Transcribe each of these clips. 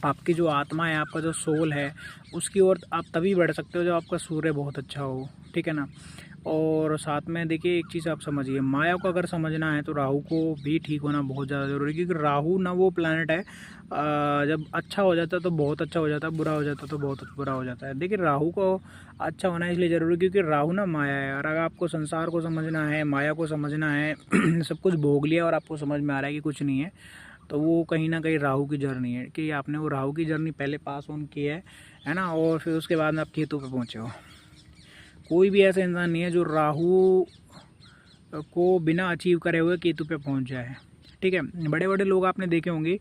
आपकी जो आत्मा है, आपका जो सोल है, उसकी ओर आप तभी बढ़ सकते हो जब आपका सूर्य बहुत अच्छा हो, ठीक है ना। और साथ में देखिए एक चीज़ आप समझिए, माया को अगर समझना है तो राहु को भी ठीक होना बहुत ज़्यादा ज़रूरी है, क्योंकि राहु ना वो प्लैनेट है जब अच्छा हो जाता है तो बहुत अच्छा हो जाता है, बुरा हो जाता है तो बहुत बुरा हो जाता है। देखिए राहु को अच्छा होना इसलिए ज़रूरी है क्योंकि राहु ना माया है, और अगर आपको संसार को समझना है, माया को समझना है सब कुछ भोग लिया और आपको समझ में आ रहा है कि कुछ नहीं है, तो वो कहीं ना कहीं राहु की जर्नी है कि आपने वो राहु की जर्नी पहले पास ऑन की है ना, और फिर उसके बाद में आप केतु पे पहुँचे हो। कोई भी ऐसा इंसान नहीं है जो राहु को बिना अचीव करे हुए केतु पे पहुंच जाए, ठीक है। बड़े बड़े लोग आपने देखे होंगे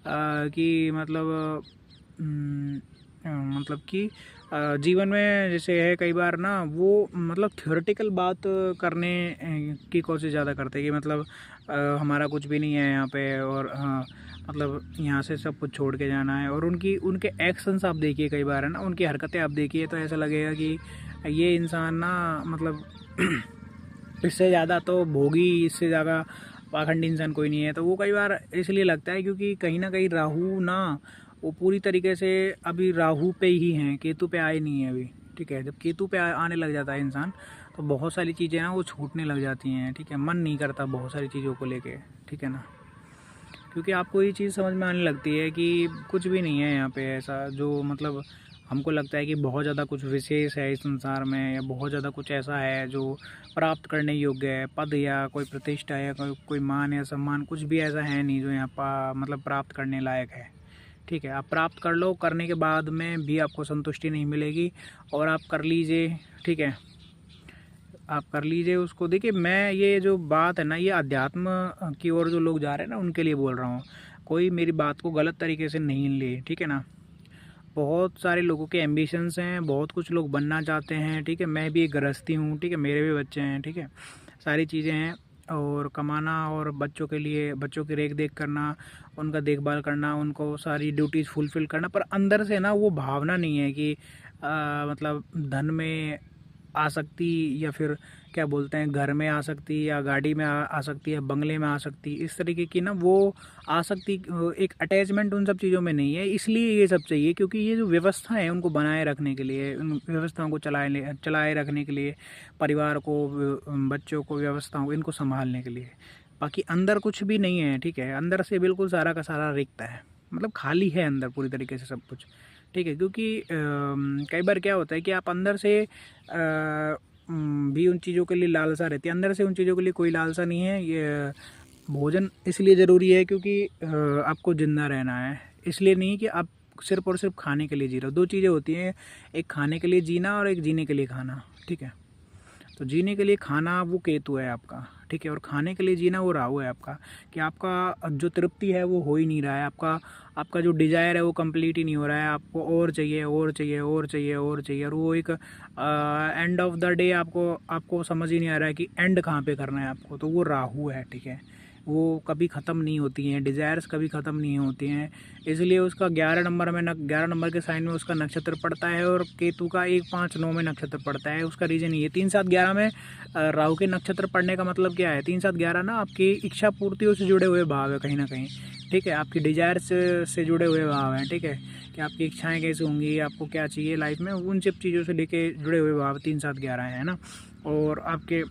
कि मतलब कि जीवन में जैसे है कई बार ना वो मतलब थ्योरेटिकल बात करने की कोशिश ज़्यादा करते हैं कि मतलब हमारा कुछ भी नहीं है यहाँ पे, और हाँ मतलब यहाँ से सब कुछ छोड़ के जाना है, और उनके एक्शंस आप देखिए कई बार है ना, उनकी हरकतें आप देखिए तो ऐसा लगेगा कि ये इंसान ना मतलब इससे ज़्यादा तो भोगी, इससे ज़्यादा पाखंडी इंसान कोई नहीं है। तो वो कई बार इसलिए लगता है क्योंकि कहीं ना कहीं राहु ना वो पूरी तरीके से अभी राहु पे ही हैं, केतु पे आए नहीं है अभी, ठीक है। जब केतु पे आने लग जाता है इंसान तो बहुत सारी चीज़ें ना वो छूटने लग जाती हैं, ठीक है। मन नहीं करता बहुत सारी चीज़ों को लेके, ठीक है ना, क्योंकि आपको ये चीज़ समझ में आने लगती है कि कुछ भी नहीं है यहाँ पे ऐसा जो मतलब हमको लगता है कि बहुत ज़्यादा कुछ विशेष है इस संसार में, या बहुत ज़्यादा कुछ ऐसा है जो प्राप्त करने योग्य है, पद या कोई प्रतिष्ठा या कोई मान या सम्मान, कुछ भी ऐसा है नहीं जो यहाँ मतलब प्राप्त करने लायक है, ठीक है। आप प्राप्त कर लो, करने के बाद में भी आपको संतुष्टि नहीं मिलेगी, और आप कर लीजिए, ठीक है, आप कर लीजिए उसको। देखिए मैं ये जो बात है ना, ये अध्यात्म की ओर जो लोग जा रहे हैं ना उनके लिए बोल रहा हूँ, कोई मेरी बात को गलत तरीके से नहीं ले, ठीक है ना। बहुत सारे लोगों के एम्बिशंस हैं, बहुत कुछ लोग बनना चाहते हैं, ठीक है। मैं भी एक गृहस्थी हूँ, ठीक है, मेरे भी बच्चे हैं, ठीक है, सारी चीज़ें हैं, और कमाना और बच्चों के लिए बच्चों की रेख देख करना, उनका देखभाल करना, उनको सारी ड्यूटीज़ फुलफ़िल करना, पर अंदर से ना वो भावना नहीं है कि मतलब धन में आसक्ति, या फिर क्या बोलते हैं घर में आसक्ति, या गाड़ी में आसक्ति, या बंगले में आसक्ति, इस तरीके की ना वो आसक्ति, एक अटैचमेंट उन सब चीज़ों में नहीं है। इसलिए ये सब चाहिए क्योंकि ये जो व्यवस्था है उनको बनाए रखने के लिए, उन व्यवस्थाओं को चलाए रखने के लिए, परिवार को, बच्चों को, व्यवस्थाओं को, इनको संभालने के लिए। बाकी अंदर कुछ भी नहीं है, ठीक है, अंदर से बिल्कुल सारा का सारा रिक्त है, मतलब खाली है अंदर पूरी तरीके से सब कुछ, ठीक है। क्योंकि कई बार क्या होता है कि आप अंदर से भी उन चीज़ों के लिए लालसा रहती है, अंदर से उन चीज़ों के लिए कोई लालसा नहीं है। ये भोजन इसलिए ज़रूरी है क्योंकि आपको ज़िंदा रहना है, इसलिए नहीं कि आप सिर्फ और सिर्फ खाने के लिए जी रहे हो। दो चीज़ें होती हैं, एक खाने के लिए जीना और एक जीने के लिए खाना, ठीक है। तो जीने के लिए खाना वो केतु है आपका, ठीक है, और खाने के लिए जीना वो राहु है आपका, कि आपका जो तृप्ति है वो हो ही नहीं रहा है, आपका जो डिज़ायर है वो कंप्लीट ही नहीं हो रहा है, आपको और चाहिए और चाहिए और चाहिए और चाहिए, और वो एक एंड ऑफ द डे आपको समझ ही नहीं आ रहा है कि एंड कहाँ पे करना है आपको, तो वो राहु है, ठीक है। वो कभी ख़त्म नहीं होती हैं, डिज़ायर्स कभी ख़त्म नहीं होती हैं, इसलिए उसका 11 नंबर में 11 नंबर के साइन में उसका नक्षत्र पड़ता है, और केतु का 1, 5, 9 में नक्षत्र पड़ता है। उसका रीज़न ये 3, 7, 11 में राहु के नक्षत्र पड़ने का मतलब क्या है, 3, 7, 11 ना आपकी इच्छा पूर्तियों से जुड़े हुए भाव है कहीं ना कहीं, ठीक है, आपकी डिज़ायर्स से जुड़े हुए भाव हैं, ठीक है, कि आपकी इच्छाएँ कैसे होंगी, आपको क्या चाहिए लाइफ में, उन सब चीज़ों से लेके जुड़े हुए भाव 3, 7, 11 है ना। और आपके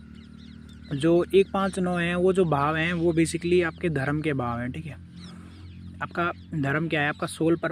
जो 1, 5, 9 हैं वो जो भाव हैं वो बेसिकली आपके धर्म के भाव हैं, ठीक है। आपका धर्म क्या है, आपका सोल पर्पस